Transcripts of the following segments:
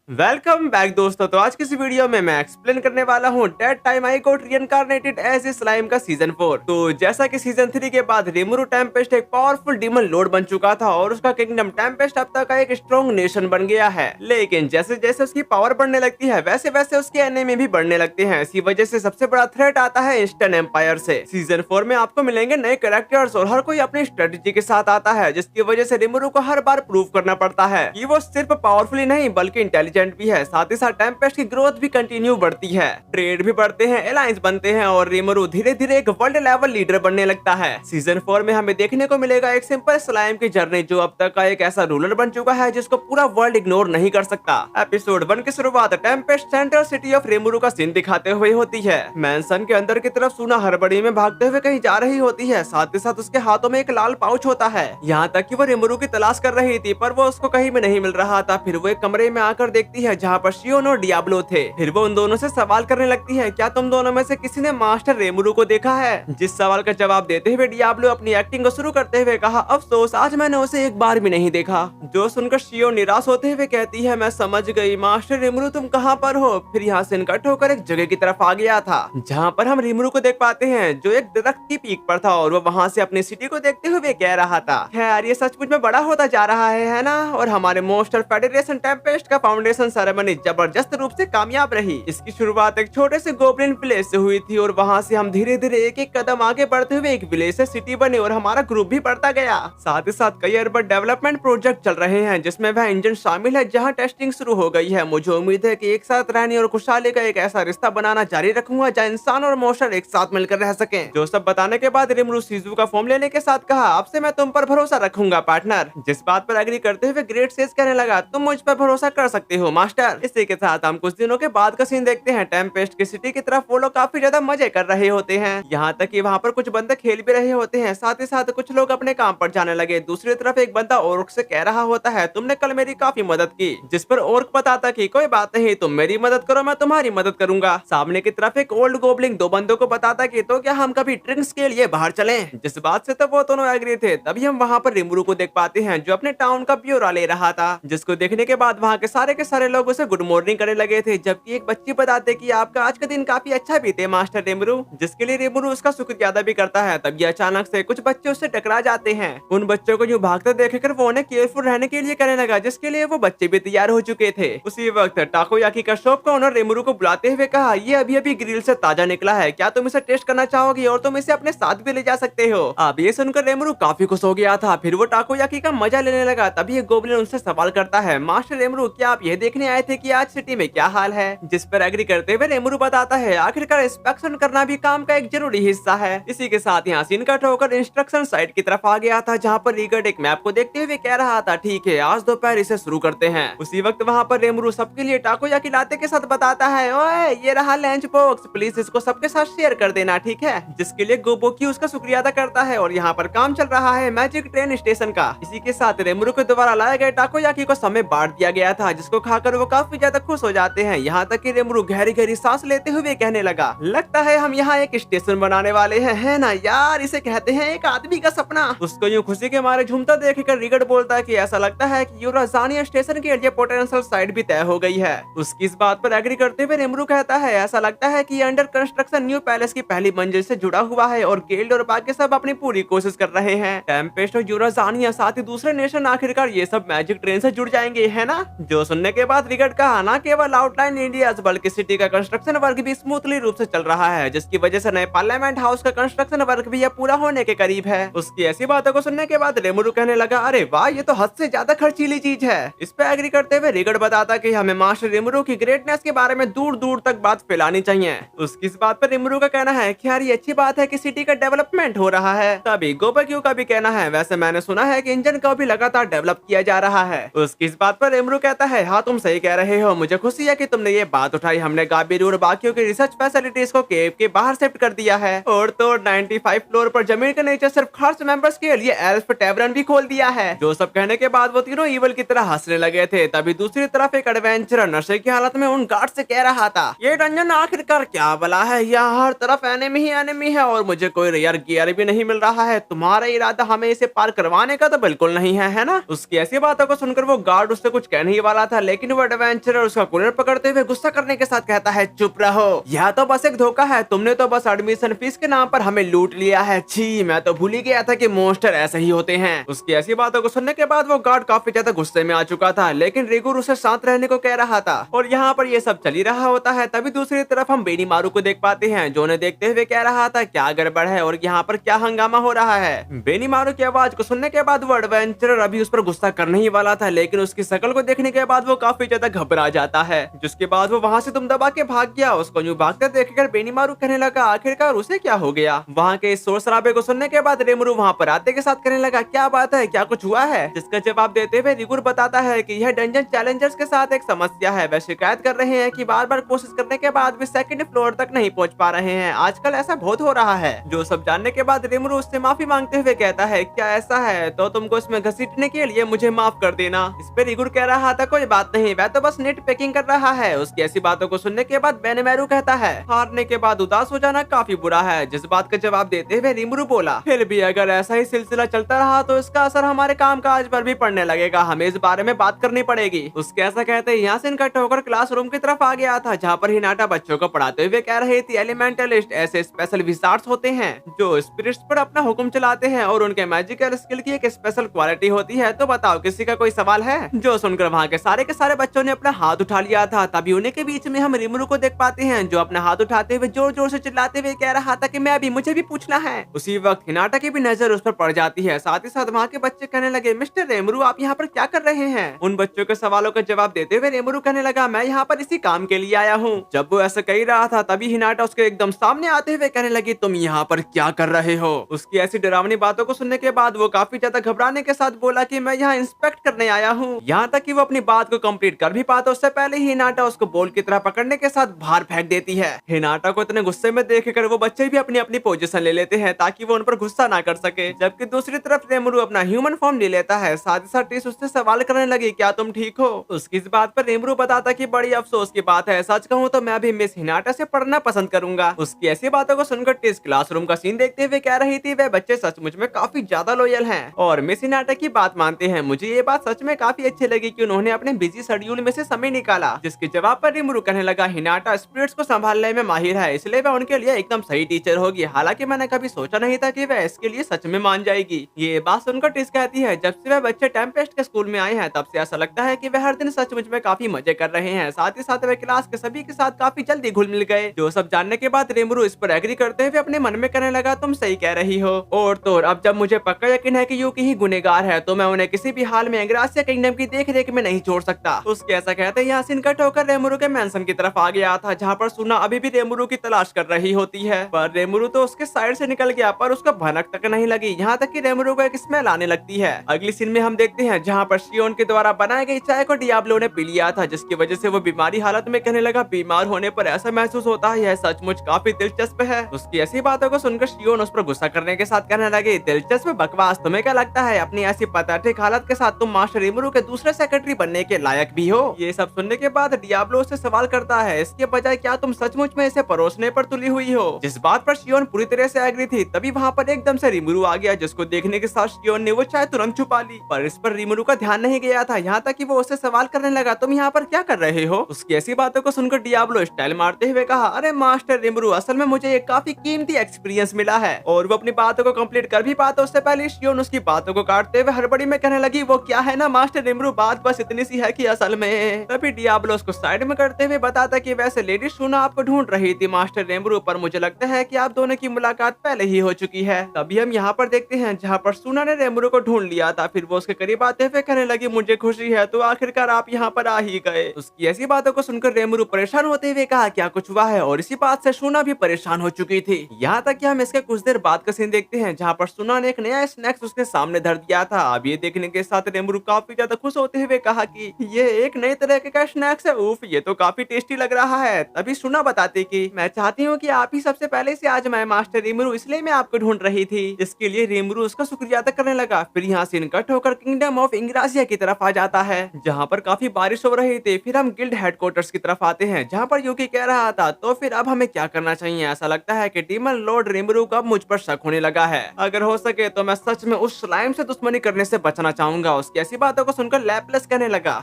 Welcome back दोस्तों। तो आज की इस वीडियो में मैं एक्सप्लेन करने वाला हूँ that time I got reincarnated as a slime का सीजन 4। तो जैसा कि सीजन 3 के बाद रिमुरु टेम्पेस्ट एक पावरफुल डीमन लॉर्ड बन चुका था और उसका किंगडम टेम्पेस्ट अब तक का एक स्ट्रॉन्ग नेशन बन गया है। लेकिन जैसे जैसे उसकी पावर बढ़ने लगती है वैसे वैसे उसके एनिमी भी बढ़ने लगते हैं। इसी वजह से सबसे बड़ा थ्रेट आता है ईस्टर्न एम्पायर से। सीजन 4 में आपको मिलेंगे नए कैरेक्टर्स और हर कोई अपनी स्ट्रेटेजी के साथ आता है, जिसकी वजह से रिमुरु को हर बार प्रूव करना पड़ता है कि वो सिर्फ पावरफुल ही नहीं बल्कि इंटेलिजेंट भी है। साथ ही साथ टेम्पेस्ट की ग्रोथ भी कंटिन्यू बढ़ती है, ट्रेड भी बढ़ते हैं, अलायंस बनते हैं और रिमुरु धीरे धीरे एक वर्ल्ड लेवल लीडर बनने लगता है। सीजन 4 में हमें देखने को मिलेगा एक सिंपल स्लाइम की जर्नी जो अब तक का एक ऐसा रूलर बन चुका है जिसको पूरा वर्ल्ड इग्नोर नहीं कर सकता। एपिसोड 1 की शुरुआत टेम्पेस्ट सेंट्रल सिटी ऑफ रिमुरु का सीन दिखाते हुए होती है। मैंसन के अंदर की तरफ सूना हड़बड़ी में भागते हुए कहीं जा रही होती है। साथ ही साथ उसके हाथों में एक लाल पाउच होता है। यहाँ तक कि वो रिमुरु की तलाश कर रही थी पर वो उसको कहीं भी नहीं मिल रहा था। फिर वो एक कमरे में आकर देखती है जहाँ पर शियोन और डियाब्लो थे। फिर वो उन दोनों से सवाल करने लगती है, क्या तुम दोनों में से किसी ने मास्टर रेमुरु को देखा है? जिस सवाल का जवाब देते हुए डियाब्लो अपनी एक्टिंग को शुरू करते हुए कहा, अफसोस आज मैंने उसे एक बार भी नहीं देखा। जो सुनकर शियोन निराश होते हुए कहती है, मैं समझ गई मास्टर रेमुरु तुम कहाँ पर हो। फिर यहाँ से इनकट होकर एक जगह की तरफ आ गया था जहाँ पर हम रिमुरु को देख पाते हैं जो एक दरख्त की पीक पर था और वो वहाँ से अपनी सिटी को देखते हुए कह रहा था, खैर ये सचमुच में बड़ा होता जा रहा है ना। और हमारे मोस्टर फेडरेशन टेम्पेस्ट का फाउंडेशन सेरेमनी जबरदस्त रूप से कामयाब रही। इसकी शुरुआत एक छोटे से गोब्लिन विलेज से हुई थी और वहाँ से हम धीरे धीरे एक एक कदम आगे बढ़ते हुए एक विलेज से सिटी बने और हमारा ग्रुप भी बढ़ता गया। साथ ही साथ कई अर्बन डेवलपमेंट प्रोजेक्ट चल रहे हैं जिसमें वह इंजन शामिल है जहाँ टेस्टिंग शुरू हो गई है। मुझे उम्मीद है कि एक साथ रहने और खुशहाली का एक ऐसा रिश्ता बनाना जारी रखूंगा जहाँ इंसान और मोस्टर एक साथ मिलकर रह सके। जो सब बताने के बाद रिमुरु शिजू का फॉर्म लेने के साथ कहा, आपसे मैं तुम पर भरोसा रखूंगा पार्टनर। जिस बात पर एग्री करते हुए ग्रेट सेज कहने लगा, तुम मुझ पर भरोसा कर सकते हो मास्टर। इसी के साथ हम कुछ दिनों के बाद का सीन देखते हैं। टेम्पेस्ट की सिटी की तरफ वो लोग काफी ज्यादा मजे कर रहे होते हैं। यहाँ तक कि वहाँ पर कुछ बंदे खेल भी रहे होते हैं। साथ ही साथ कुछ लोग अपने काम पर जाने लगे। दूसरी तरफ एक बंदा ओर्क से कह रहा होता है, तुमने कल मेरी काफी मदद की। जिस पर ओर्क बताता कि कोई बात नहीं, तुम मेरी मदद करो मैं तुम्हारी मदद करूंगा। सामने की तरफ एक ओल्ड गोबलिंग दो बंदों को बताता कि तो क्या हम कभी ड्रिंक्स के लिए बाहर चलें। जिस बात से तो वो दोनों एग्री थे। तभी हम वहाँ पर रिमुरु को देख पाते हैं जो अपने टाउन का ब्यौरा ले रहा था, जिसको देखने के बाद वहाँ के सारे लोग उसे गुड मॉर्निंग करने लगे थे। जबकि एक बच्ची बताते कि आपका आज का दिन काफी अच्छा बीते मास्टर रिमुरु, जिसके लिए रिमुरु उसका शुक्रिया अदा भी करता है। तभी अचानक से कुछ बच्चे उससे टकरा जाते हैं। उन बच्चों को यूं भागते देखकर वो उन्हें केयरफुल रहने के लिए कहने लगा, जिसके लिए वो बच्चे भी तैयार हो चुके थे। उसी वक्त टाकोयाकी का शॉप का ओनर रिमुरु को बुलाते हुए कहा, ये अभी अभी ग्रिल से ताजा निकला है, क्या तुम इसे टेस्ट करना चाहोगी और तुम इसे अपने साथ भी ले जा सकते हो। अब ये सुनकर रिमुरु काफी खुश हो गया था। फिर वो टाकोयाकी का मजा लेने लगा। तभी एक गोबलिन उनसे सवाल करता है, मास्टर रिमुरु क्या आप ये देखने आए थे कि आज सिटी में क्या हाल है? जिस पर एग्री करते हुए रिमुरु बताता है, आखिरकार इंस्पेक्शन करना भी काम का एक जरूरी हिस्सा है। इसी के साथ यहाँ सीन कट होकर इंस्ट्रक्शन साइट की तरफ आ गया था जहाँ पर रिगर्ड एक मैप को देखते हुए कह रहा था, ठीक है आज दोपहर इसे शुरू करते हैं। उसी वक्त वहाँ पर रिमुरु सबके लिए टाकोयाकी लाते के साथ बताता है, ओए ये रहा लंच बॉक्स, प्लीज इसको सबके साथ शेयर कर देना, ठीक है। जिसके लिए गोबोकी उसका शुक्रिया अदा करता है और यहाँ पर काम चल रहा है मैजिक ट्रेन स्टेशन का। इसी के साथ रिमुरु के द्वारा लाए गए टाकोयाकी को समय बांट दिया गया था, जिसको खाकर वो काफी ज्यादा खुश हो जाते हैं। यहाँ तक कि रिमुरु गहरी गहरी सांस लेते हुए कहने लगा, लगता है हम यहाँ एक स्टेशन बनाने वाले हैं, है ना यार, इसे कहते हैं एक आदमी का सपना। उसको यूं खुशी के मारे झूमता देखकर रिगर्ड बोलता है कि ऐसा लगता है कि यूराजानिया स्टेशन के लिए पोटेंशियल साइट भी तय हो गई है। उसकी इस बात पर एग्री करते हुए रिमुरु कहता है, ऐसा लगता है कि अंडर कंस्ट्रक्शन न्यू पैलेस की पहली मंजिल से जुड़ा हुआ है और गिल्ड और बाकी सब अपनी पूरी कोशिश कर रहे हैं। टेम्पेस्ट और यूराजानिया साथ ही दूसरे नेशन आखिरकार ये सब मैजिक ट्रेन से जुड़ जाएंगे, है ना। जो सुनने के बाद रिगर्ड कहा, ना केवल आउटलाइन इंडिया बल्कि सिटी का कंस्ट्रक्शन वर्क भी स्मूथली रूप से चल रहा है, जिसकी वजह से नए पार्लियामेंट हाउस का कंस्ट्रक्शन वर्क भी पूरा होने के करीब है। उसकी ऐसी बातों को सुनने के बाद रिमुरु कहने लगा, अरे वाह ये तो हद से ज्यादा खर्चीली चीज है। इस पे एग्री करते हुए रिगर्ड बताता कि हमें मास्टर रिमुरु की ग्रेटनेस के बारे में दूर दूर तक बात फैलानी चाहिए। उसकी इस बात पर रिमुरु का कहना है कि यार ये अच्छी बात है कि सिटी का डेवलपमेंट हो रहा है। तभी गोबक्यू का भी कहना है, वैसे मैंने सुना है कि इंजन का भी लगातार डेवलप किया जा रहा है। उसकी इस बात पर रिमुरु कहता है, हाँ तुम सही कह रहे हो, मुझे खुशी है कि तुमने ये बात उठाई। हमने गाबिरू और बाकियों की रिसर्च फैसिलिटीज को केव के बाहर शिफ्ट कर दिया है और तो 95 फ्लोर पर जमीन के नीचे सिर्फ खास मेंबर्स के लिए एल्फ टैवरन भी खोल दिया है। जो सब कहने के बाद वो तीनों ईवल की तरह हंसने लगे थे। तभी दूसरी तरफ एक एडवेंचरर नशे की हालत में उन गार्ड से कह रहा था, ये डंजन आखिरकार क्या बला है, यहाँ हर तरफ एनिमी ही एनिमी है और मुझे कोई रेयर गियर भी नहीं मिल रहा है। तुम्हारा इरादा हमें इसे पार करवाने का तो बिल्कुल नहीं है, है ना। उसकी ऐसी बातों को सुनकर वो गार्ड उससे कुछ कहने ही वाला था, लेकिन वो एडवेंचरर उसका कूलर पकड़ते हुए गुस्सा करने के साथ कहता है चुप रहो, यह तो बस एक धोखा है, तुमने तो बस एडमिशन फीस के नाम पर हमें लूट लिया है। छी, मैं तो भूल ही गया था कि मॉन्स्टर ऐसे ही होते हैं। उसकी ऐसी बातों को सुनने के बाद वो गार्ड काफी ज्यादा गुस्से में आ चुका था, लेकिन रिगुर उसे शांत रहने को कह रहा था। और यहाँ पर ये सब चल ही रहा होता है, तभी दूसरी तरफ हम बेनीमारू को देख पाते हैं, जो उन्हें देखते हुए कह रहा था क्या गड़बड़ है और यहाँ पर क्या हंगामा हो रहा है। बेनीमारू की आवाज को सुनने के बाद वो एडवेंचरर अभी उस पर गुस्सा करने ही वाला था, लेकिन उसकी शक्ल को देखने के बाद वो काफी ज्यादा घबरा जाता है, जिसके बाद वो वहाँ से दुम दबा के भाग गया। उसको यूं भागते देखकर बेनीमारू कहने लगा आखिरकार उसे क्या हो गया। वहाँ के इस शोर शराबे को सुनने के बाद रेमुरु वहाँ पर आते के साथ कहने लगा क्या बात है, क्या कुछ हुआ है। जिसका जवाब देते हुए रिगुर बताता है कि यह डंजन चैलेंजर्स के साथ एक समस्या है। वे शिकायत कर रहे हैं कि बार बार कोशिश करने के बाद भी सेकंड फ्लोर तक नहीं पहुंच पा रहे हैं। आजकल ऐसा बहुत हो रहा है। जो सब जानने के बाद रेमुरु उससे माफी मांगते हुए कहता है क्या ऐसा है तो तुमको इसमें घसीटने के लिए मुझे माफ कर देना। इस पे रिगुर कह रहा था कोई बात नहीं, वह तो बस नेट पैकिंग कर रहा है। उसकी ऐसी बातों को सुनने के बाद बेनीमारू कहता है हारने के बाद उदास हो जाना काफी बुरा है। जिस बात का जवाब देते हुए रिमुरु बोला फिर भी अगर ऐसा ही सिलसिला चलता रहा तो इसका असर हमारे काम काज पर भी पड़ने लगेगा, हमें इस बारे में बात करनी पड़ेगी। उसके ऐसा कहते ही यहाँ से इकट्ठा होकर क्लासरूम की तरफ आ गया था, जहाँ पर हिनाटा बच्चों को पढ़ाते हुए कह रही थी एलिमेंटलिस्ट ऐसे स्पेशल विजार्ड्स होते हैं जो स्पिरिट्स पर अपना हुक्म चलाते हैं और उनके मैजिकल स्किल की एक स्पेशल क्वालिटी होती है। तो बताओ किसी का कोई सवाल है। जो सुनकर वहाँ के सारे बच्चों ने अपना हाथ उठा लिया था। तभी उन्हीं के बीच में हम रिमुरु को देख पाते हैं, जो अपना हाथ उठाते हुए जोर जोर से चिल्लाते हुए कह रहा था कि मैं अभी मुझे भी पूछना है। उसी वक्त हिनाटा की भी नजर उस पर पड़ जाती है। साथ ही साथ वहाँ के बच्चे कहने लगे मिस्टर रेमुरु आप यहाँ पर क्या कर रहे हैं। उन बच्चों के सवालों का जवाब देते हुए रेमुरु कहने लगा मैं यहाँ पर इसी काम के लिए आया हूँ। जब वो ऐसा कह रहा था तभी हिनाटा उसके एकदम सामने आते हुए कहने लगी तुम यहाँ पर क्या कर रहे हो। उसकी ऐसी डरावनी बातों को सुनने के बाद वो काफी ज्यादा घबराने के साथ बोला कि मैं यहाँ इंस्पेक्ट करने आया हूँ। यहाँ तक कि वो अपनी बात को कंप्लीट कर भी पाता उससे पहले ही हिनाटा उसको बॉल की तरह पकड़ने के साथ बाहर फेंक देती है। हिनाटा को इतने गुस्से में देखकर वो बच्चे भी अपनी अपनी पोजीशन ले लेते हैं ताकि वो उन पर गुस्सा ना कर सके। जबकि दूसरी तरफ रेमुरु अपना ह्यूमन फॉर्म ले लेता है। साथ ही साथ टिस उससे सवाल करने लगी क्या तुम ठीक हो। उसकी इस बात पर रेमुरु बताता कि बड़ी अफसोस की बात है, सच कहूँ तो मैं भी मिस हिनाटा से पढ़ना पसंद करूंगा। उसकी ऐसी बातों को सुनकर टिस क्लासरूम का सीन देखते हुए कह रही थी वे बच्चे सचमुच में काफी ज्यादा लॉयल हैं और मिस हिनाटा की बात मानते हैं। मुझे ये बात सच में काफी अच्छी लगी कि उन्होंने अपने बिजी शेड्यूल में से समय निकाला। जिसके जवाब पर रिमुरु कहने लगा हिनाटा स्पिरिट्स को संभालने में माहिर है, इसलिए वह उनके लिए एकदम सही टीचर होगी। हालांकि मैंने कभी सोचा नहीं था कि वह इसके लिए सच में मान जाएगी। ये बात सुनकर टिस कहती है जब से वह बच्चे टेम्पेस्ट के स्कूल में आए हैं तब से ऐसा लगता है कि वह हर दिन सचमुच में काफी मजे कर रहे हैं। साथ ही साथ वह क्लास के सभी के साथ काफी जल्दी घुल मिल गए। जो सब जानने के बाद रिमुरु इस पर एग्री करते हुए अपने मन में कहने लगा तुम सही कह रही हो। और तो अब जब मुझे पक्का यकीन है कि यूकी ही गुनहगार है तो मैं उन्हें किसी भी हाल में एंग्रासिया किंगडम की देख रेख में नहीं छोड़ सकता। उसके ऐसा कहते ही यहाँ से इनकट होकर रेमुरु के मेंशन की तरफ आ गया था, जहाँ पर सुना अभी भी रेमुरु की तलाश कर रही होती है। पर रेमुरु तो उसके साइड से निकल गया पर उसको भनक तक नहीं लगी। यहाँ तक कि रेमुरु को एक स्मेल आने लगती है। अगली सीन में हम देखते हैं जहाँ पर शियोन के द्वारा बनाई गई चाय को डियाब्लो ने पी लिया था, जिसकी वजह से वो बीमारी हालत में कहने लगा बीमार होने पर ऐसा महसूस होता है यह सचमुच काफी दिलचस्प है। उसकी ऐसी बातों को सुनकर शियोन उस पर गुस्सा करने के साथ कहने लगे दिलचस्प बकवास, तुम्हें क्या लगता है अपनी ऐसी पथेटिक हालत के साथ तुम मास्टर रिमुरु के दूसरे सेक्रेटरी बनने के लायक भी हो। ये सब सुनने के बाद डियाब्लो से सवाल करता है इसके बजाय क्या तुम सचमुच में इसे परोसने पर तुली हुई हो। जिस बात पर शियोन पूरी तरह से एग्री थी तभी वहाँ पर एकदम से रिमुरु आ गया, जिसको देखने के साथ शियोन ने वो चाय तुरंत छुपा ली। पर इस पर रिमुरु का ध्यान नहीं गया था, यहाँ तक कि वो उससे सवाल करने लगा तुम यहाँ पर क्या कर रहे हो। उसकी ऐसी बातों को सुनकर डियाब्लो स्टाइल मारते हुए कहा अरे मास्टर रिमुरु असल में मुझे एक काफी कीमती एक्सपीरियंस मिला है। और वो अपनी बातों को कंप्लीट कर भी पाता उससे पहले शियोन उसकी बातों को काटते हुए हड़बड़ी में कहने लगी वो क्या है ना मास्टर रिमुरु, बात बस इतनी सी है कि असल में। तभी डियाब्लो उसको साइड में करते हुए बताता कि वैसे लेडी सुना आपको ढूंढ रही थी मास्टर रिमुरु, पर मुझे लगता है कि आप दोनों की मुलाकात पहले ही हो चुकी है। तभी हम यहाँ पर देखते हैं जहाँ पर सुना ने रिमुरु को ढूंढ लिया था। फिर वो उसके करीब आते हुए कहने लगी मुझे खुशी है तो आखिरकार आप यहाँ पर आ ही गए। उसकी ऐसी बातों को सुनकर रिमुरु परेशान होते हुए कहा क्या कुछ हुआ है, और इसी बात से सुना भी परेशान हो चुकी थी। यहाँ तक कि हम इसके कुछ देर बाद का सीन देखते हैं जहाँ पर सुना ने एक नया स्नैक्स उसके सामने धर दिया था। अब ये देखने के साथ रिमुरु काफी ज्यादा खुश होते हुए कहा कि ये एक नए तरह का स्नैक्स है, उफ ये तो काफी टेस्टी लग रहा है। तभी सुना बताती कि मैं चाहती हूँ कि आप ही सबसे पहले से आज मैं मास्टर रिमुरु, इसलिए मैं आपको ढूंढ रही थी। इसके लिए रिमुरु उसका शुक्रिया अदा करने लगा। फिर यहाँ से इनकट होकर किंगडम ऑफ इंग्रासिया की तरफ आ जाता है, जहाँ पर काफी बारिश हो रही थी। फिर हम गिल्ड हेडक्वार्टर्स की तरफ आते हैं, जहाँ पर यूकी कह रहा था तो फिर अब हमें क्या करना चाहिए। ऐसा लगता है कि डीमन लॉर्ड रिमुरु का मुझ पर शक होने लगा है। अगर हो सके तो मैं सच में उस स्लाइम से दुश्मनी करने से बचना चाहूंगा। उसकी ऐसी बातों को सुनकर लैपलेस कहने लगा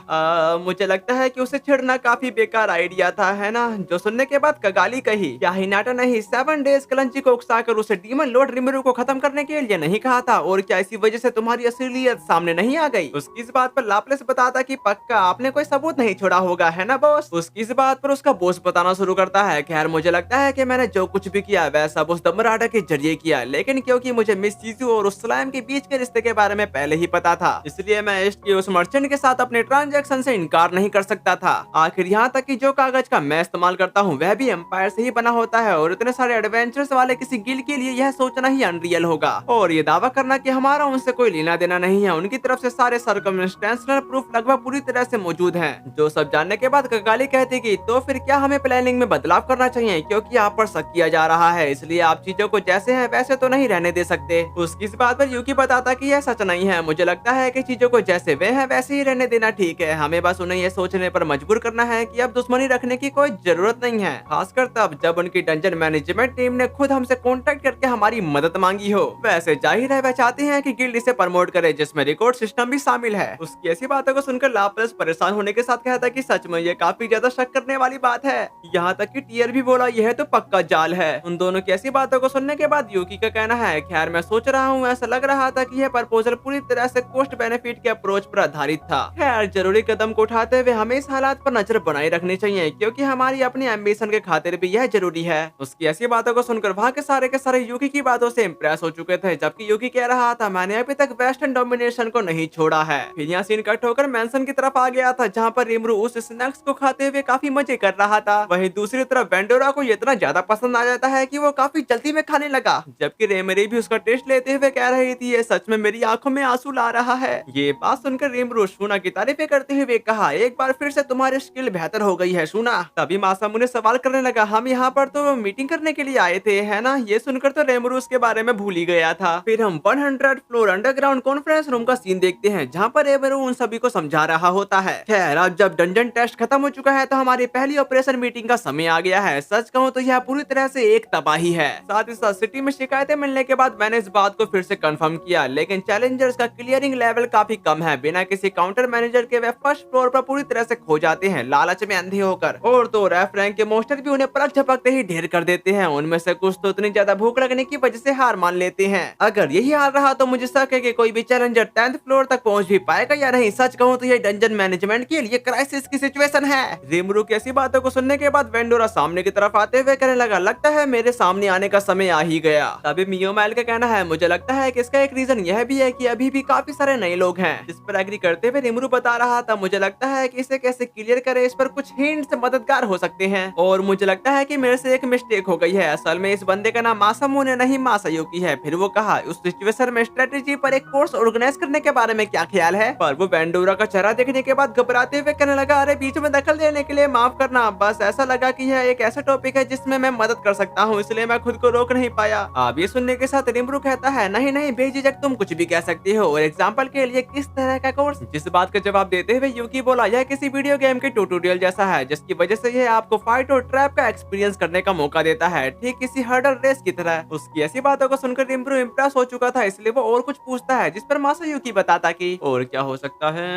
मुझे लगता है कि उसे छेड़ना काफी बेकार आइडिया था, है ना? जो सुनने के बाद कगाली कही, क्या हिनाटा ने ही 7 डेज कलंची को उकसाकर उसे डीमन लॉर्ड रिमेरू को खत्म करने के लिए नहीं कहा था? और क्या इसी वजह से तुम्हारी असलियत सामने नहीं आ गई? उसकी इस बात पर लाप्लेस बताता कि पक्का आपने कोई सबूत नहीं छोड़ा होगा, है ना बॉस? उसकी इस बात पर उसका बॉस बताना शुरू करता है, खैर मुझे लगता है कि मैंने जो कुछ भी किया वह सब उस दमराडा के जरिए किया, लेकिन क्योंकि मुझे मिस चीजू और उस स्लाइम के बीच के रिश्ते के बारे में पहले ही पता था, इसलिए मैं ईस्ट के उस मर्चेंट के साथ अपने ट्रांजैक्शन से इनकार नहीं कर सकता था। आखिर यहाँ तक कि जो कागज का मैं इस्तेमाल करता हूँ वह भी एम्पायर से ही बना होता है, और इतने सारे एडवेंचर्स वाले किसी गिल्ड के लिए यह सोचना ही अनरियल होगा, और ये दावा करना कि हमारा उनसे कोई लेना देना नहीं है। उनकी तरफ से सारे सर्कमस्टेंशियल प्रूफ लगभग पूरी तरह से मौजूद हैं। जो सब जानने के बाद कगाली कहती कि तो फिर क्या हमें प्लानिंग में बदलाव करना चाहिए, क्योंकि आप पर शक किया जा रहा है, इसलिए आप चीजों को जैसे हैं वैसे तो नहीं रहने दे सकते। उसकी इस बात पर यूकी बताता कि यह सच नहीं है, मुझे लगता है कि चीजों को जैसे वे हैं वैसे ही रहने देना ठीक है, हमें बस उन्हें यह सोचने पर मजबूर करना है कि अब दुश्मनी रखने की कोई जरूरत नहीं है, खासकर तब जब उनकी डंजन मैनेजमेंट टीम ने खुद हमसे कांटेक्ट करके हमारी मदद मांगी हो। वैसे जाहिर है वह चाहती हैं कि गिल्ड इसे प्रमोट करे, जिसमें रिकॉर्ड सिस्टम भी शामिल है। उसकी ऐसी बातों को सुनकर लाप्लेस परेशान होने के साथ कहता कि सच में ये काफी ज्यादा शक करने वाली बात है। यहाँ तक कि टीयर भी बोला यह तो पक्का जाल है। उन दोनों की ऐसी बातों को सुनने के बाद यूकी का कहना है, खैर मैं सोच रहा हूँ, ऐसा लग रहा था कि यह प्रपोजल पूरी तरह से कॉस्ट बेनिफिट के अप्रोच पर आधारित था। खैर जरूरी कदम को उठाते हुए हमें इस हालात पर नजर बनाए रखनी चाहिए, क्योंकि हमारी अपनी एम्बिशन के खातिर भी यह जरूरी है। उसकी ऐसी बातों को सुनकर वहाँ के सारे यूकी की बातों से इम्प्रेस हो चुके थे, जबकि यूकी कह रहा था मैंने अभी तक वेस्टर्न डोमिनेशन को नहीं छोड़ा है। फिर यहाँ सीन कट होकर मेंशन की तरफ आ गया था, जहाँ पर रिमरू उस स्नैक्स को खाते हुए काफी मजे कर रहा था। वहीं दूसरी तरफ वेंडोरा को इतना ज्यादा पसंद आ जाता है कि वो काफी जल्दी में खाने लगा, जबकि रेमरी भी उसका टेस्ट लेते हुए कह रही थी ये सच में मेरी आंखों में आंसू ला रहा है। ये बात सुनकर रिमरू शूना की तारीफें करते हुए कहा, एक बार फिर से तुम्हारी स्किल बेहतर हो गई है शूना। तभी मासामू ने सवाल करने लगा, हम यहाँ पर तो मीटिंग करने के लिए आए थे, है ना? ये सुनकर तो रेमरू उसके बारे में भूल ही गया था। फिर हम 100 फ्लोर अंडरग्राउंड कॉन्फ्रेंस रूम का सीन देखते हैं, जहाँ पर रेमरू उन सभी को समझा रहा होता है। खैर अब जब डंजन टेस्ट खत्म हो चुका है तो हमारी पहली ऑपरेशन मीटिंग का समय आ गया है। सच कहूँ तो यह पूरी तरह से एक तबाही है। साथ ही साथ सिटी में शिकायतें मिलने के बाद मैंने इस बात को फिर से कंफर्म किया, लेकिन चैलेंजर्स का क्लियरिंग लेवल काफी कम है। बिना किसी काउंटर मैनेजर के वे फर्स्ट फ्लोर पर पूरी तरह से खो जाते हैं, लालच में अंधे होकर। और तो रेफ रैंक के मोस्टर भी उन्हें पलक झपकते ही ढेर कर देते हैं। उनमें से कुछ तो इतनी ज्यादा भूख लगने की वजह से हार मान लेते हैं। अगर यही हाल रहा तो मुझे शक है कि कोई भी चैलेंजर 10th फ्लोर तक पहुंच भी पाएगा या नहीं। सच कहूँ तो ये डंजन मैनेजमेंट के लिए क्राइसिस की सिचुएशन है। रिमरू की ऐसी बातों को सुनने के बाद वेंडोरा सामने की तरफ आते हुए कहने लगा, लगता है मेरे सामने आने का समय आ ही गया। तभी मियोमाइल का कहना है, मुझे लगता है कि इसका एक रीजन यह भी है कि अभी भी काफी सारे नए लोग हैं। इस पर एग्री करते हुए रिमरू बता रहा था, मुझे लगता है कि इसे कैसे क्लियर करे इस पर कुछ हिंट्स मददगार हो सकते हैं। और मुझे लगता है कि मेरे से एक मिस्टेक हो गई है, असल में इस बंदे का नाम मासामू ने नहीं मासायुकी है। फिर वो कहा, उस सिचुएशन में स्ट्रेटेजी पर एक कोर्स ऑर्गेनाइज करने के बारे में क्या ख्याल है? पर वो वेंडोरा का चेहरा देखने के बाद घबराते हुए कहने लगा, अरे बीच में दखल देने के लिए माफ करना, बस ऐसा लगा कि यह एक ऐसा टॉपिक है जिसमें मैं मदद कर सकता हूँ, इसलिए मैं खुद को रोक नहीं पाया। अब ये सुनने के साथ रिमरू कहता है, नहीं नहीं बेझिझक तुम कुछ भी कह सकती हो, और एग्जाम्पल के लिए किस तरह का कोर्स? जिस बात का जवाब देते हुए यूकी बोला, यह किसी वीडियो गेम के ट्यूटोरियल जैसा है, जिसकी वजह से यह आपको फाइट और ट्रैप का एक्सपीरियंस करने का मौका देता है, ठीक किसी हर्डल रेस की तरह। उसकी ऐसी बातों को सुनकर रिमरू इम्प्रेस हो चुका था, इसलिए वो और कुछ पूछता है, जिस पर मासायुकी बताता कि और क्या हो सकता है,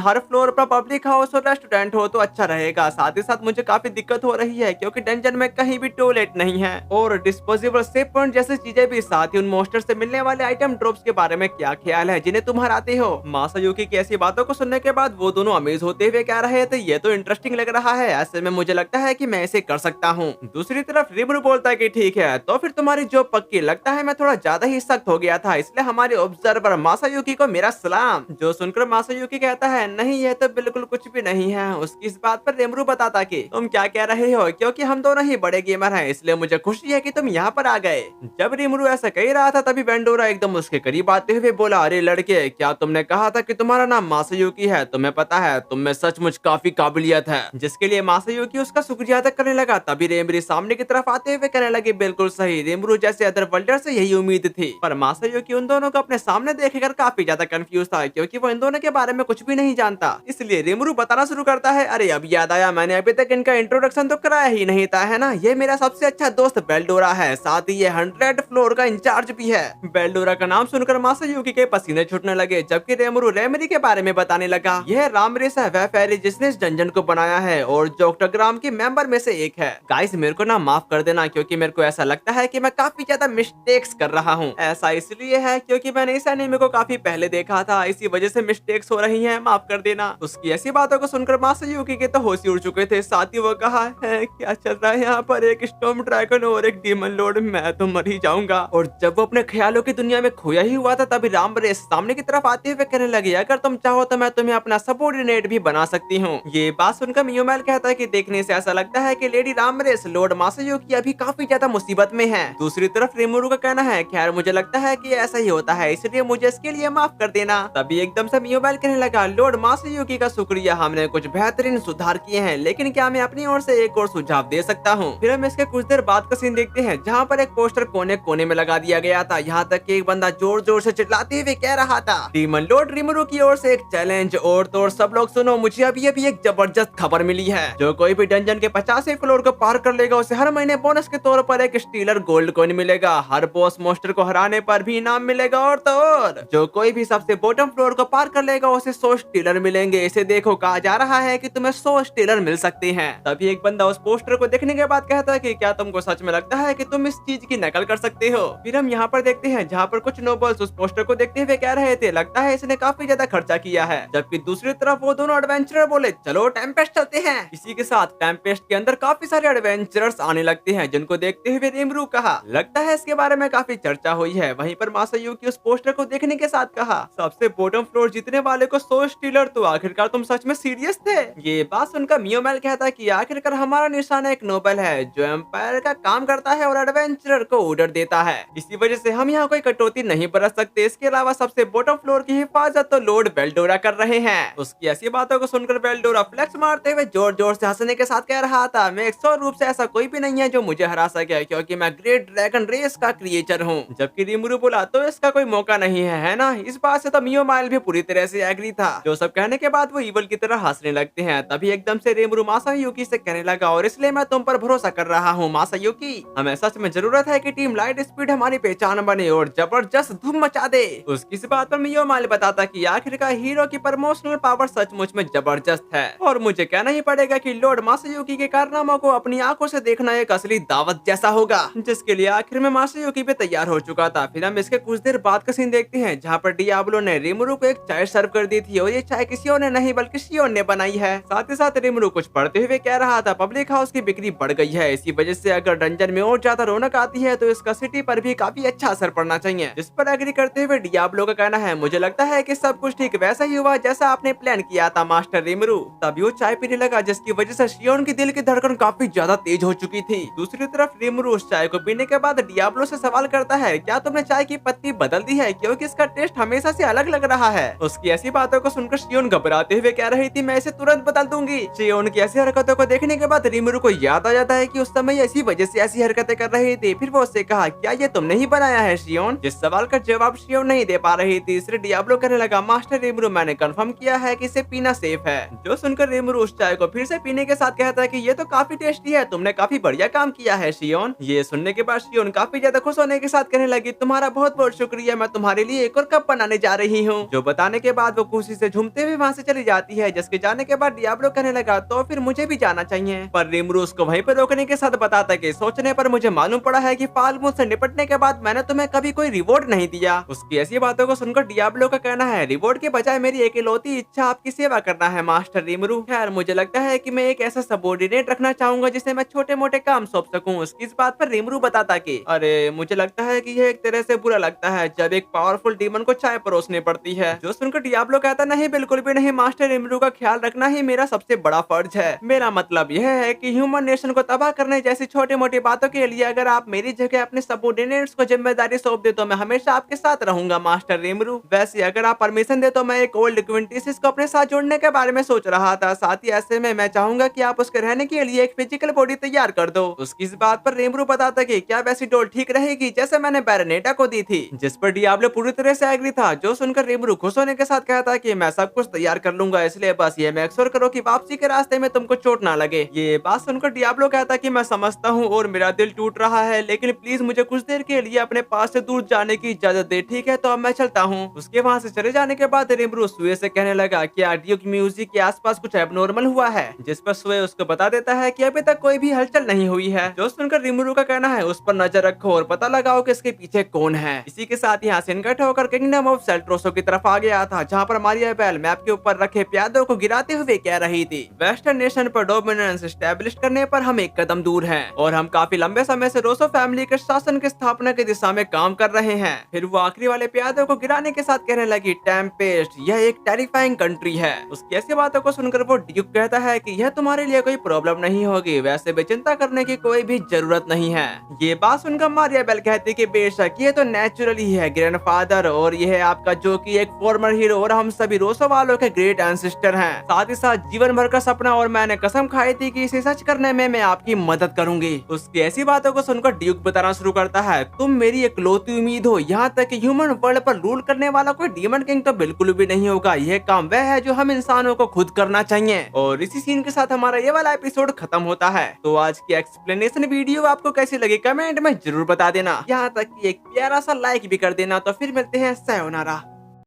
हर फ्लोर पर पब्लिक हाउस और रेस्टोरेंट हो तो अच्छा रहेगा। साथ ही साथ मुझे काफी दिक्कत हो रही है क्योंकि डंजन में कहीं भी टॉयलेट नहीं है, और डिस्पोजेबल सेफ पॉइंट जैसी चीजें भी। साथ ही उन मोस्टर से मिलने वाले आइटम ड्रॉप्स के बारे में क्या ख्याल है जिन्हें तुम हराते हो? मासायुकी की ऐसी बातों को सुनने के बाद वो दोनों अमेज होते हुए कह रहे थे, ये तो इंटरेस्टिंग लग रहा है, ऐसे में मुझे लगता है कि मैं इसे कर सकता हूँ। दूसरी तरफ रिमरू बोलता है कि ठीक है, तो फिर तुम्हारी जॉब पक्की। लगता है मैं थोड़ा ज्यादा ही सख्त हो गया था, इसलिए हमारे ऑब्जर्वर मासायुकी को मेरा सलाम। जो सुनकर मासायुकी कहता है, नहीं यह तो बिल्कुल कुछ भी नहीं है। उसकी इस बात पर रिमरू बताता कि तुम क्या कह रहे हो, क्योंकि हम दोनों ही बड़े गेमर हैं, इसलिए मुझे खुशी है कि तुम यहाँ पर आ गए। जब रिमरू ऐसा कह रहा था तभी वेंडोरा एकदम उसके करीब आते हुए बोला, अरे लड़के, क्या तुमने कहा था कि तुम्हारा नाम मासायुकी है? तुम्हें पता है तुम में सचमुच काफी काबिलियत है, जिसके लिए मासायुकी उसका शुक्रिया अदा करने लगा। तभी रेमरी सामने की तरफ आते हुए कहने लगे, बिल्कुल सही, रिमरू जैसे अदर वर्ल्डर से यही उम्मीद थी। पर मासायुकी उन दोनों को अपने सामने देखकर काफी ज्यादा कंफ्यूज था, क्योंकि वो इन दोनों के बारे में कुछ भी नहीं जानता। इसलिए रिमरू बताना शुरू करता है, अरे अब याद आया, मैंने अभी तक इनका इंट्रोडक्शन तो कराया ही नहीं था, है ना? ये मेरा सबसे अच्छा दोस्त बेल्डोरा है, साथ ही ये 100 फ्लोर का इंचार्ज भी है। बेल्डोरा का नाम सुनकर मासायुकी के पसीने छूटने लगे, जबकि रिमरू रेमरी के बारे में बताने लगा। यह यह रामरेस है वह फेरी जिसने इस डंजन को बनाया है और जो ऑक्टोग्राम के मेंबर में से एक है। गाइस मेरे को ना माफ कर देना क्योंकि मेरे को ऐसा लगता है कि मैं काफी ज्यादा मिस्टेक्स कर रहा हूँ। ऐसा इसलिए है क्योंकि मैंने इस एनीमे को काफी पहले देखा था, इसी वजह से मिस्टेक्स हो रही हैं, माफ कर देना। उसकी ऐसी बातों को सुनकर मासायुकी के तो होश ही उड़ चुके थे। साथ ही वो कहा है क्या चल रहा है यहाँ पर, एक स्टॉर्म ड्रैगन और एक डीमन लॉर्ड, मैं तो मर ही जाऊंगा। और जब वो अपने ख्यालों की दुनिया में खोया ही हुआ था तभी रामरेस सामने की तरफ आते हुए कहने लगी अगर तुम चाहो तो मैं तुम्हें अपना सबॉर्डिनेट भी बना सकती हूँ। ये बात सुनकर मियोमेल कहता है कि देखने से ऐसा लगता है कि लेडी रामरेस लॉर्ड मासायुकी अभी काफी ज्यादा मुसीबत में है। दूसरी तरफ रिमुरु का कहना है खैर मुझे लगता है कि ऐसा ही होता है, इसलिए मुझे इसके लिए माफ कर देना। तभी एकदम से मियोमेल कहने लगा लॉर्ड मासायुकी का शुक्रिया, हमने कुछ बेहतरीन सुधार किए हैं, लेकिन क्या मैं अपनी ओर से एक और सुझाव दे सकता हूँ। फिर हम इसके कुछ देर बाद का सीन देखते हैं जहाँ पर एक पोस्टर कोने कोने में लगा दिया गया था। यहाँ तक कि एक बंदा जोर जोर से चिल्लाते हुए कह रहा था डीमन लॉर्ड रिमुरु की ओर से एक चैलेंज। और तो और सब लोग सुनो, मुझे अभी अभी एक जबरदस्त खबर मिली है, जो कोई भी डंजन के 50वें फ्लोर को पार कर लेगा उसे हर महीने बोनस के तौर पर एक स्टीलर गोल्ड कॉइन मिलेगा। हर बॉस मोस्टर को हराने पर भी इनाम मिलेगा और तो और जो कोई भी सबसे बॉटम फ्लोर को पार कर लेगा उसे 100 स्टीलर मिलेंगे। इसे देखो कहा जा रहा है कि तुम्हें 100 स्टीलर मिल सकते हैं। तभी एक बंदा उस पोस्टर को देखने के बाद कहता है कि क्या तुमको सच में लगता है कि तुम इस चीज की नकल कर सकते हो। फिर हम यहाँ पर देखते हैं जहाँ पर कुछ नोबल्स उस पोस्टर को देखते हुए कह रहे थे लगता है इसने काफी ज्यादा खर्चा किया है, जबकि दूसरी तरफ वो दोनों एडवेंचरर बोले चलो टेम्पेस्ट चलते हैं। इसी के साथ टेम्पेस्ट के अंदर काफी सारे एडवेंचरर्स आने लगते हैं, जिनको देखते हुए रिमुरु कहा लगता है इसके बारे में काफी चर्चा हुई है। वहीं पर मासायुकी उस पोस्टर को देखने के साथ कहा सबसे बॉटम फ्लोर जीतने वाले को 100 स्टीलर, तो आखिरकार तुम सच में सीरियस थे। ये बात सुनकर मियोमेल कहता है कि आखिरकार हमारा निशाना एक नोबल है जो एम्पायर का काम करता है और एडवेंचरर को ऑर्डर देता है, इसी वजह से हम यहाँ कोई कटौती नहीं बरत सकते। इसके अलावा सबसे बॉटम फ्लोर की हिफाजत तो लॉर्ड बेल्डोरा कर रहे हैं। उसकी ऐसी बातों को सुनकर बेल्डोरा फ्लेक्स मारते हुए जोर जोर से हंसने के साथ कह रहा था मैं 100 रूप से ऐसा कोई भी नहीं है जो मुझे हरा सके, क्योंकि मैं ग्रेट ड्रैगन रेस का क्रिएचर हूँ। जबकि रिमुरु बोला तो इसका कोई मौका नहीं है ना। इस बात से तो मियोमेल भी पूरी तरह से एग्री था। जो सब कहने के बाद वो इवल की तरह हंसने लगते हैं। तभी एकदम से रिमुरु मासायुकी से कहने लगा और इसलिए मैं तुम पर भरोसा कर रहा हूँ मासायुकी, हमें सच में जरूरत है कि टीम लाइट स्पीड हमारी पहचान बने और जबरदस्त धूम मचा दे। उसकी इस बात पर मियोमेल बताता कि आखिरकार हीरो की प्रमोशनल पावर सचमुच में जबरदस्त है और मुझे कहना ही पड़ेगा कि लॉर्ड मासायुकी के कारनामों को अपनी आंखों से देखना एक असली दावत जैसा होगा, जिसके लिए आखिर में मासायुकी भी तैयार हो चुका था। फिर हम इसके कुछ देर बाद का सीन देखते हैं जहाँ पर डियाब्लो ने रिमुरु को एक चाय सर्व कर दी थी और ये चाय किसी और ने नहीं बल्कि शियोन ने बनाई है। साथ ही साथ रिमुरु कुछ पढ़ते हुए कह रहा था पब्लिक हाउस की बिक्री बढ़ गई है, इसी वजह से अगर डंजन में और ज्यादा रौनक आती है तो इसका सिटी पर भी काफी अच्छा असर पड़ना चाहिए। जिस पर एग्री करते हुए डियाब्लो का कहना है मुझे लगता है कि सब कुछ ठीक वैसा ही हुआ जैसा आपने प्लान किया था मास्टर रिमुरु। तभी वो चाय पीने लगा जिसकी वजह से शियोन की दिल की धड़कन काफी ज्यादा तेज हो चुकी थी। दूसरी तरफ रिमुरु उस चाय को पीने के बाद डियाब्लो से सवाल करता है क्या तुमने चाय की पत्ती बदल दी है, क्योंकि इसका टेस्ट हमेशा से अलग लग रहा है। उसकी ऐसी बातों को सुनकर शियोन घबराते हुए कह रही थी मैं इसे तुरंत बदल दूंगी। शियोन की ऐसी हरकतों को देखने के बाद रिमुरु को याद आ जाता है कि उस समय ऐसी वजह से ऐसी हरकतें कर रही थी। फिर वो उससे कहा क्या ये तुमने ही बनाया है शियोन। जिस सवाल का जवाब शियोन नहीं दे पा रही थी इसलिए डियाब्लो कहने लगा मास्टर रिमुरु मैंने कंफर्म किया है कि इसे पीना सेफ है। जो सुनकर रिमुरु उस चाय को फिर से पीने के साथ कहता है कि ये तो काफी टेस्टी है, तुमने काफी बढ़िया काम किया है शियोन। ये सुनने के बाद शियोन काफी ज्यादा खुश होने के साथ कहने लगी तुम्हारा बहुत बहुत शुक्रिया, मैं तुम्हारे लिए एक और कप बनाने जा रही हूँ। जो बताने के बाद वो खुशी से झूमते हुए वहाँ से चली जाती है। जिसके जाने के बाद डियाब्लो कहने लगा तो फिर मुझे भी जाना चाहिए, पर रिमुरु उसको वहीं पर रोकने के साथ बताता कि सोचने पर मुझे मालूम पड़ा है कि फालमून से निपटने के बाद मैंने तुम्हें कभी कोई रिवॉर्ड नहीं दिया। उसकी ऐसी बातों को सुनकर डियाब्लो का कहना है रिवॉर्ड के बजाय मेरी इकलौती इच्छा आपकी सेवा करना है मास्टर रिमुरु। खैर मुझे लगता है कि मैं एक ऐसा सबॉर्डिनेट रखना चाहूंगा जिसे मैं छोटे मोटे काम सौंप सकूं। उसकी इस बात पर रिमुरु बताता कि अरे मुझे लगता है कि यह एक तरह से बुरा लगता है जब एक पावरफुल डीमन को चाय परोसनी पड़ती है। जो सुनकर डियाब्लो कहता नहीं बिल्कुल भी नहीं मास्टर रिमुरु का ख्याल रखना ही मेरा सबसे बड़ा फर्ज है। मेरा मतलब यह है कि ह्यूमन नेशन को तबाह करने जैसी छोटी मोटी बातों के लिए अगर आप मेरी जगह अपने सबॉर्डिनेट्स को जिम्मेदारी सौंप दे तो मैं हमेशा आपके साथ रहूंगा मास्टर रिमुरु। वैसे अगर आप परमिशन दे तो मैं एक ओल्ड क्विंटिसिस को अपने साथ जोड़ने के बारे में सोच रहा था। साथ ही ऐसे में मैं चाहूंगा कि आप उसके रहने के लिए एक फिजिकल बॉडी तैयार कर दो। उसकी इस बात पर रिमुरु बताता कि क्या वैसी डोल ठीक रहेगी जैसे मैंने बैरनेटा को दी थी। जिस पर डियाब्लो पूरी तरह से एग्री था। जो सुनकर रिमुरु खुश होने के साथ कहता कि मैं सब कुछ तैयार कर लूंगा, इसलिए बस ये मेक श्योर करो कि वापसी के रास्ते में तुमको चोट ना लगे। ये बात सुनकर डियाब्लो कहता कि मैं समझता हूँ और मेरा दिल टूट रहा है, लेकिन प्लीज मुझे कुछ देर के लिए अपने पास से दूर जाने की इजाजत दे। ठीक है तो अब मैं चलता हूँ। उसके वहाँ से चले जाने के बाद रिमुरु सुए से कहने लगा लगा क्या ड्यूक म्यूजिक के आसपास कुछ एबनॉर्मल हुआ है, जिस पर सुए उसको बता देता है कि अभी तक कोई भी हलचल नहीं हुई है। जो सुनकर रिमुरु का कहना है उस पर नजर रखो और पता लगाओ कि इसके पीछे कौन है। इसी के साथ यहाँ सीन कट होकर किंगडम ऑफ सेल्ट्रोसो की तरफ आ गया था, जहाँ पर मारियाबेल मैप के ऊपर रखे प्यादों को गिराते हुए कह रही थी वेस्टर्न नेशन पर डोमिनेंस स्टैब्लिश करने पर हम एक कदम दूर हैं और हम काफी लंबे समय से रोसो फैमिली के शासन की स्थापना की दिशा में काम कर रहे हैं। फिर वो आखिरी वाले प्यादों को गिराने के साथ कहने लगी टेम्पेस्ट यह एक टेरिफाइंग कंट्री है। उसकी ऐसी बातों को सुनकर वो ड्यूक कहता है कि यह तुम्हारे लिए कोई प्रॉब्लम नहीं होगी, वैसे भी चिंता करने की कोई भी जरूरत नहीं है। ये बात सुनकर मारियाबेल कहती कि बेशक ये तो नेचुरल ही है ग्रैंडफादर, और ये है आपका जो कि एक फॉर्मर हीरो और हम सभी रोसो वालों के ग्रेट एंसेस्टर हैं। साथ ही साथ जीवन भर का सपना और मैंने कसम खाई थी कि इसे सच करने में मैं आपकी मदद करूंगी। उसकी ऐसी बातों को सुनकर ड्यूक बताना शुरू करता है तुम मेरी इकलौती उम्मीद हो, यहाँ तक कि ह्यूमन वर्ल्ड पर रूल करने वाला कोई डीमन किंग तो बिल्कुल भी नहीं होगा। यह काम वह है जो हम इंसानों को खुद करना चाहिए। और इसी सीन के साथ हमारा ये वाला एपिसोड खत्म होता है। तो आज की एक्सप्लेनेशन वीडियो आपको कैसी लगी कमेंट में जरूर बता देना, यहाँ तक कि एक प्यारा सा लाइक भी कर देना। तो फिर मिलते हैं, सायोनारा।